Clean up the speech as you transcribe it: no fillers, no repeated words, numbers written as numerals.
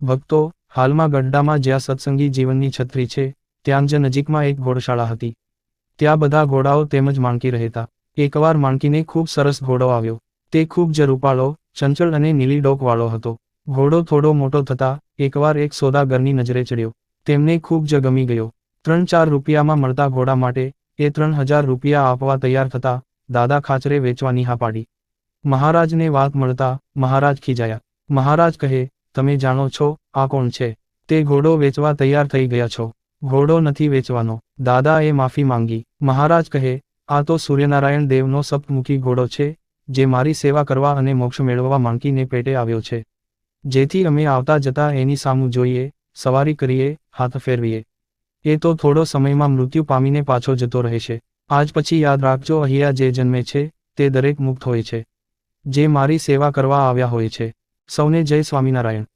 ભક્તો, હાલમાં ગઢડામાં જ્યાં સત્સંગી જીવનની છત્રી છે, ત્યાં જ નજીકમાં એક ઘોડશાળા હતી. ત્યાં બધા ઘોડાઓ તેમજ માણકી રહેતા. એકવાર માણકીને ખૂબ સરસ ઘોડો આવ્યો. તે ખૂબ જ રૂપાળો, ચંચળ અને નીલી ડોકવાળો હતો. ઘોડો થોડો મોટો થતાં એકવાર એક સોદાગરની નજરે ચડ્યો. તેમને ખૂબ જ ગમી ગયો. 3-4 રૂપિયામાં મળતા ઘોડા માટે એ 3000 રૂપિયા આપવા તૈયાર થતા દાદા ખાચરે વેચવાની હા પાડી. મહારાજને વાત મળતા મહારાજ ખીજાયા. મહારાજ કહે, તમે જાણો છો આ કોણ છે? તે ઘોડો વેચવા તૈયાર થઈ ગયા છો. ઘોડો નથી વેચવાનો. દાદાએ માફી માંગી. મહારાજ કહે, આ તો સૂર્યનારાયણ દેવનો સપ્તમુખી ઘોડો છે, જે મારી સેવા કરવા અને મોક્ષ મેળવવા માણકીને પેટે આવ્યો છે. જેથી અમે આવતા જતા એની સામું જોઈએ, સવારી કરીએ, હાથ ફેરવીએ. એ તો થોડો સમયમાં મૃત્યુ પામીને પાછો જતો રહેશે. આજ પછી યાદ રાખજો, અહીંયા જે જન્મે છે તે દરેક મુક્ત હોય છે, જે મારી સેવા કરવા આવ્યા હોય છે. સૌને જય સ્વામિનારાયણ.